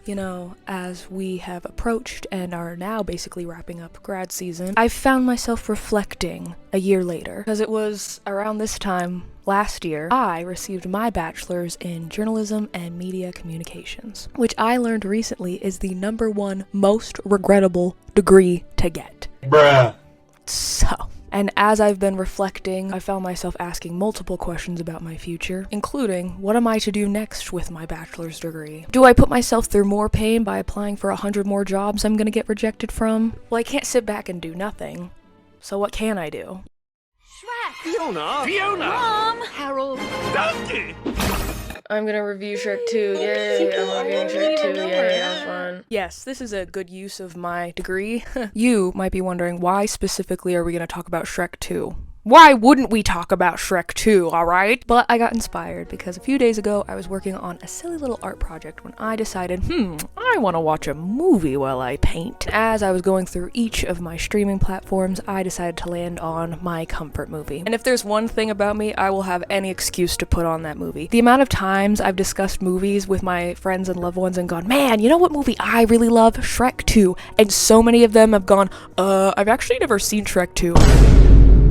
You know, as we have approached and are now basically wrapping up grad season, I found myself reflecting a year later, because it was around this time last year I received my bachelor's in journalism and media communications, which I learned recently is the #1 most regrettable degree to get. Bruh. And as I've been reflecting, I found myself asking multiple questions about my future, including, what am I to do next with my bachelor's degree? Do I put myself through more pain by applying for 100 more jobs I'm gonna get rejected from? Well, I can't sit back and do nothing. So what can I do? Shrek! Fiona! Mom! Harold! Donkey! I'm gonna review Shrek 2, yay, I'm reviewing Shrek 2, yay, have fun. Yes, this is a good use of my degree. You might be wondering, why specifically are we gonna talk about Shrek 2? Why wouldn't we talk about Shrek 2, alright? But I got inspired because a few days ago I was working on a silly little art project when I decided, I want to watch a movie while I paint. As I was going through each of my streaming platforms, I decided to land on my comfort movie. And if there's one thing about me, I will have any excuse to put on that movie. The amount of times I've discussed movies with my friends and loved ones and gone, man, you know what movie I really love? Shrek 2. And so many of them have gone, I've actually never seen Shrek 2.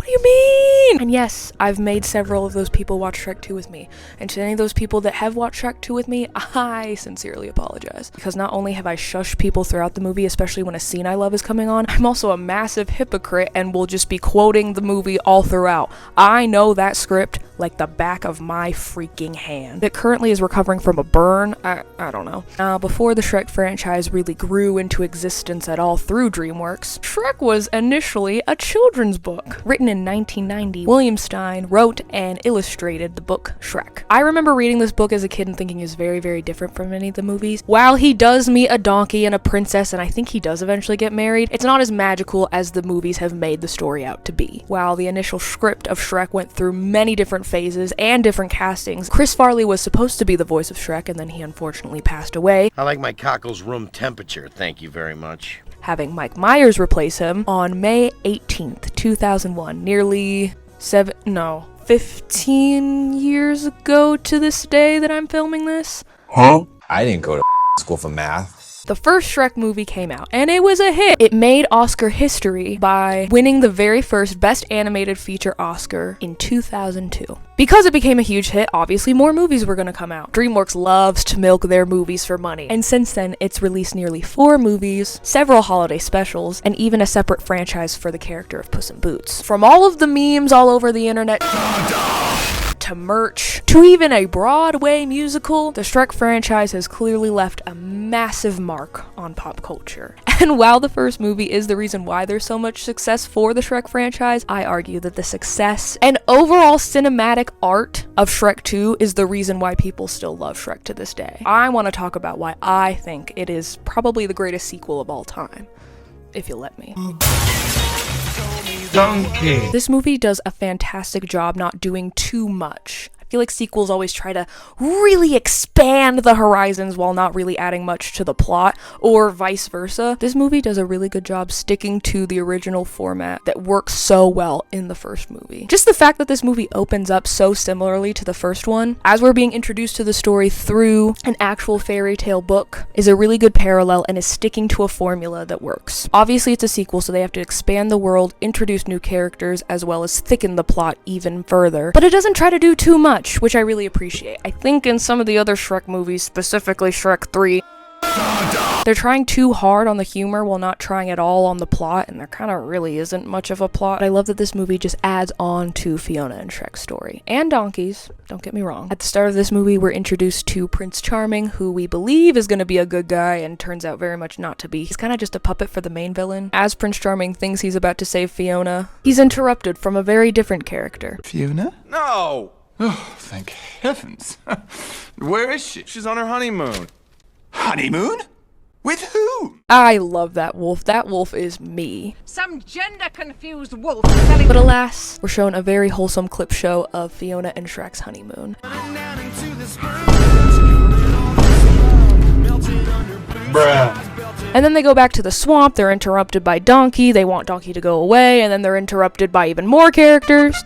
What do you mean? And yes, I've made several of those people watch Shrek 2 with me. And to any of those people that have watched Shrek 2 with me, I sincerely apologize. Because not only have I shushed people throughout the movie, especially when a scene I love is coming on, I'm also a massive hypocrite and will just be quoting the movie all throughout. I know that script like the back of my freaking hand. It currently is recovering from a burn. I don't know. Before the Shrek franchise really grew into existence at all through DreamWorks, Shrek was initially a children's book. Written in 1990, William Stein wrote and illustrated the book Shrek. I remember reading this book as a kid and thinking it was very, very different from any of the movies. While he does meet a donkey and a princess, and I think he does eventually get married, it's not as magical as the movies have made the story out to be. While the initial script of Shrek went through many different phases and different castings, Chris Farley was supposed to be the voice of Shrek, and then he unfortunately passed away. I like my cockles room temperature, thank you very much. Having Mike Myers replace him on May 18th, 2001, nearly 15 years ago to this day that I'm filming this. Huh? I didn't go to school for math. The first Shrek movie came out, and it was a hit. It made Oscar history by winning the very first Best Animated Feature Oscar in 2002. Because it became a huge hit, obviously more movies were gonna come out. DreamWorks loves to milk their movies for money, and since then, it's released nearly 4 movies, several holiday specials, and even a separate franchise for the character of Puss in Boots. From all of the memes all over the internet, to merch, to even a Broadway musical, the Shrek franchise has clearly left a massive mark on pop culture. And while the first movie is the reason why there's so much success for the Shrek franchise, I argue that the success and overall cinematic art of Shrek 2 is the reason why people still love Shrek to this day. I want to talk about why I think it is probably the greatest sequel of all time, if you'll let me. Donkey! This movie does a fantastic job not doing too much. I feel like sequels always try to really expand the horizons while not really adding much to the plot, or vice versa. This movie does a really good job sticking to the original format that works so well in the first movie. Just the fact that this movie opens up so similarly to the first one, as we're being introduced to the story through an actual fairy tale book, is a really good parallel and is sticking to a formula that works. Obviously it's a sequel, so they have to expand the world, introduce new characters, as well as thicken the plot even further. But it doesn't try to do too much, which I really appreciate. I think in some of the other Shrek movies, specifically Shrek 3, they're trying too hard on the humor while not trying at all on the plot, and there kind of really isn't much of a plot. But I love that this movie just adds on to Fiona and Shrek's story. And donkeys, don't get me wrong. At the start of this movie, we're introduced to Prince Charming, who we believe is going to be a good guy, and turns out very much not to be. He's kind of just a puppet for the main villain. As Prince Charming thinks he's about to save Fiona, he's interrupted from a very different character. Fiona? No! Oh, thank heavens. Where is she? She's on her honeymoon. Honeymoon? With who? I love that wolf. That wolf is me. Some gender-confused wolf telling... But alas, we're shown a very wholesome clip show of Fiona and Shrek's honeymoon. Bruh. And then they go back to the swamp, they're interrupted by Donkey, they want Donkey to go away, and then they're interrupted by even more characters.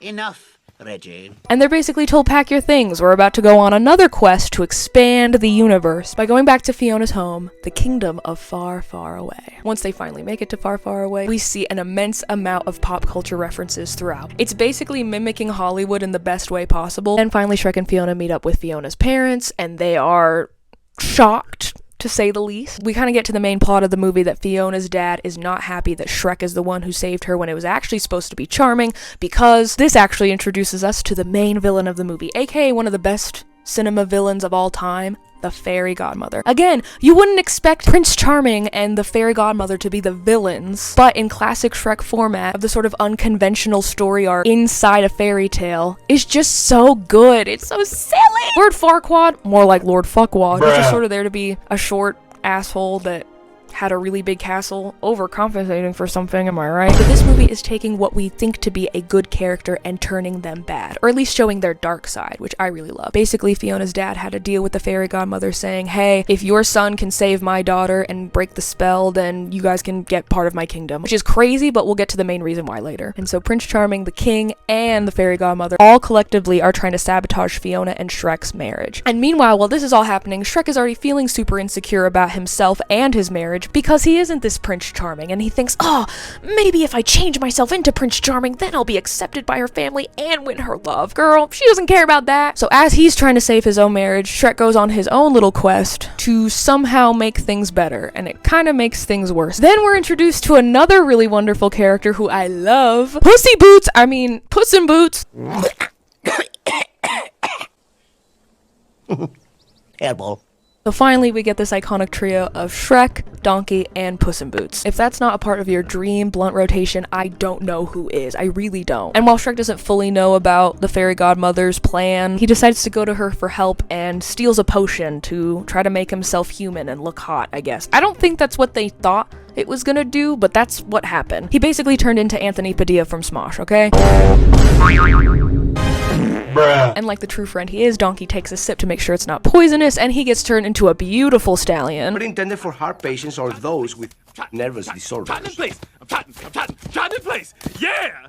Enough. Reggie. And they're basically told, pack your things, we're about to go on another quest to expand the universe by going back to Fiona's home, the kingdom of Far, Far Away. Once they finally make it to Far, Far Away, we see an immense amount of pop culture references throughout. It's basically mimicking Hollywood in the best way possible. And finally, Shrek and Fiona meet up with Fiona's parents, and they are shocked, to say the least. We kind of get to the main plot of the movie that Fiona's dad is not happy that Shrek is the one who saved her when it was actually supposed to be Charming, because this actually introduces us to the main villain of the movie, aka one of the best cinema villains of all time, the fairy godmother. Again, you wouldn't expect Prince Charming and the fairy godmother to be the villains, but in classic Shrek format of the sort of unconventional story arc inside a fairy tale is just so good. It's so silly. Lord Farquaad, more like Lord Fuckwad, he's just sort of there to be a short asshole that had a really big castle, overcompensating for something, am I right? But this movie is taking what we think to be a good character and turning them bad, or at least showing their dark side, which I really love. Basically, Fiona's dad had a deal with the fairy godmother saying, hey, if your son can save my daughter and break the spell, then you guys can get part of my kingdom, which is crazy, but we'll get to the main reason why later. And so Prince Charming, the king, and the fairy godmother all collectively are trying to sabotage Fiona and Shrek's marriage. And meanwhile, while this is all happening, Shrek is already feeling super insecure about himself and his marriage because he isn't this Prince Charming, and he thinks, oh, maybe if I change myself into Prince Charming, then I'll be accepted by her family and win her love. Girl, she doesn't care about that. So as he's trying to save his own marriage, Shrek goes on his own little quest to somehow make things better, and it kind of makes things worse. Then we're introduced to another really wonderful character who I love, Puss in Boots. Airball. So finally, we get this iconic trio of Shrek, Donkey, and Puss in Boots. If that's not a part of your dream blunt rotation, I don't know who is. I really don't. And while Shrek doesn't fully know about the fairy godmother's plan, he decides to go to her for help and steals a potion to try to make himself human and look hot, I guess. I don't think that's what they thought it was gonna do, but that's what happened. He basically turned into Anthony Padilla from Smosh, okay? Bruh. And like the true friend he is, Donkey takes a sip to make sure it's not poisonous, and he gets turned into a beautiful stallion. But intended for heart patients or those with nervous disorders. Tighten in place. I'm tighten in place. Yeah.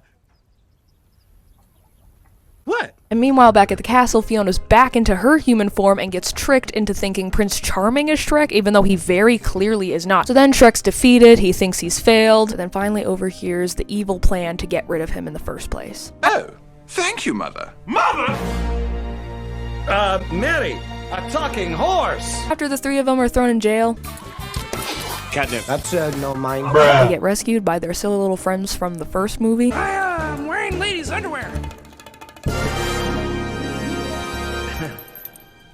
What? And meanwhile, back at the castle, Fiona's back into her human form and gets tricked into thinking Prince Charming is Shrek, even though he very clearly is not. So then Shrek's defeated, he thinks he's failed, and then finally overhears the evil plan to get rid of him in the first place. Oh, thank you, Mother. Mother! Mary, a talking horse. After the three of them are thrown in jail, Catnip. That's no mine. they get rescued by their silly little friends from the first movie. I'm wearing ladies' underwear.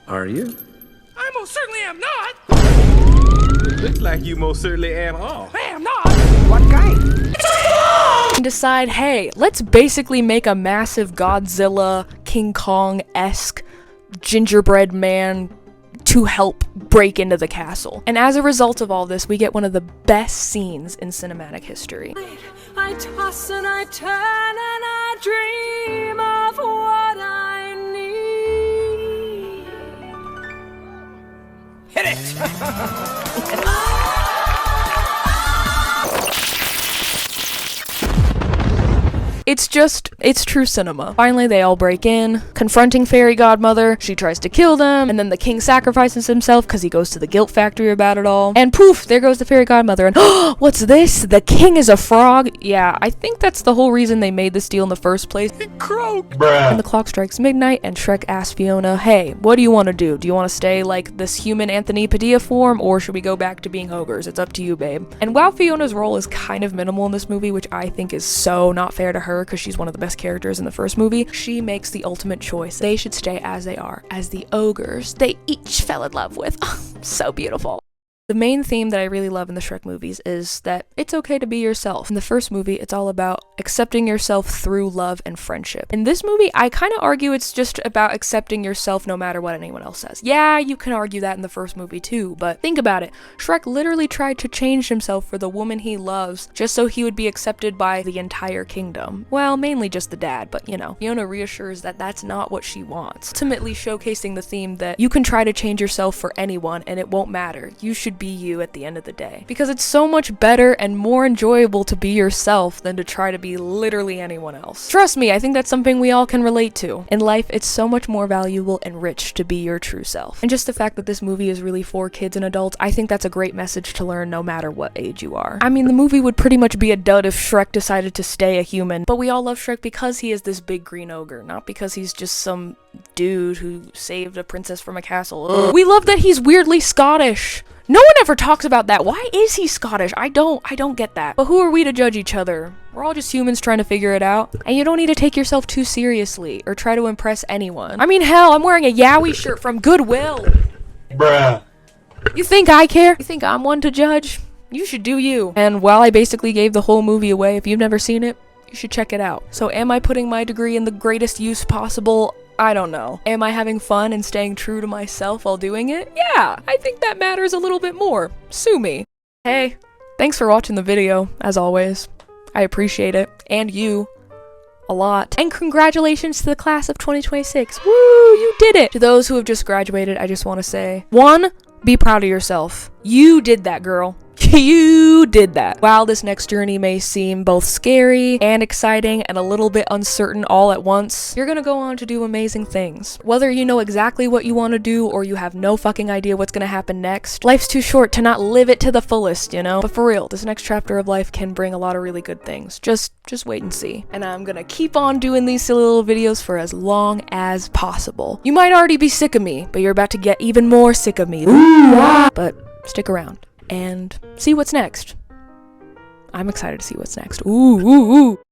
Are you? I most certainly am not. Looks like you most certainly am all. I am not. What kind? And decide, hey, let's basically make a massive Godzilla, King Kong-esque gingerbread man to help break into the castle. And as a result of all this, we get one of the best scenes in cinematic history. I toss and I turn and I dream of what I need. Hit it! It's true cinema. Finally, they all break in, confronting Fairy Godmother. She tries to kill them, and then the king sacrifices himself because he goes to the guilt factory about it all. And poof, there goes the Fairy Godmother, and what's this? The king is a frog? Yeah, I think that's the whole reason they made this deal in the first place. And the clock strikes midnight, and Shrek asks Fiona, hey, what do you want to do? Do you want to stay like this human Anthony Padilla form, or should we go back to being ogres? It's up to you, babe. And while Fiona's role is kind of minimal in this movie, which I think is so not fair to her because she's one of the best characters in the first movie, she makes the ultimate choice. They should stay as they are, as the ogres they each fell in love with. So beautiful. The main theme that I really love in the Shrek movies is that it's okay to be yourself. In the first movie, it's all about accepting yourself through love and friendship. In this movie, I kind of argue it's just about accepting yourself no matter what anyone else says. Yeah, you can argue that in the first movie too, but think about it. Shrek literally tried to change himself for the woman he loves just so he would be accepted by the entire kingdom. Well, mainly just the dad, but you know. Fiona reassures that that's not what she wants, ultimately showcasing the theme that you can try to change yourself for anyone and it won't matter. You should be you at the end of the day. Because it's so much better and more enjoyable to be yourself than to try to be literally anyone else. Trust me, I think that's something we all can relate to. In life, it's so much more valuable and rich to be your true self. And just the fact that this movie is really for kids and adults, I think that's a great message to learn no matter what age you are. I mean, the movie would pretty much be a dud if Shrek decided to stay a human, but we all love Shrek because he is this big green ogre, not because he's just some dude who saved a princess from a castle. Ugh. We love that he's weirdly Scottish. No one ever talks about that. Why is he Scottish? I don't get that. But who are we to judge each other? We're all just humans trying to figure it out. And you don't need to take yourself too seriously or try to impress anyone. I mean, hell, I'm wearing a Yowie shirt from Goodwill. Bruh. You think I care? You think I'm one to judge? You should do you. And while I basically gave the whole movie away, if you've never seen it, you should check it out. So am I putting my degree in the greatest use possible? I don't know. Am I having fun and staying true to myself while doing it? Yeah, I think that matters a little bit more. Sue me. Hey, thanks for watching the video, as always. I appreciate it. And you. A lot. And congratulations to the class of 2026. Woo, you did it! To those who have just graduated, I just want to say, 1, be proud of yourself. You did that, girl. You did that. While this next journey may seem both scary and exciting and a little bit uncertain all at once, you're gonna go on to do amazing things. Whether you know exactly what you want to do or you have no fucking idea what's gonna happen next, life's too short to not live it to the fullest, you know? But for real, this next chapter of life can bring a lot of really good things. Just wait and see. And I'm gonna keep on doing these silly little videos for as long as possible. You might already be sick of me, but you're about to get even more sick of me. Ooh, but stick around and see what's next. I'm excited to see what's next. Ooh, ooh, ooh.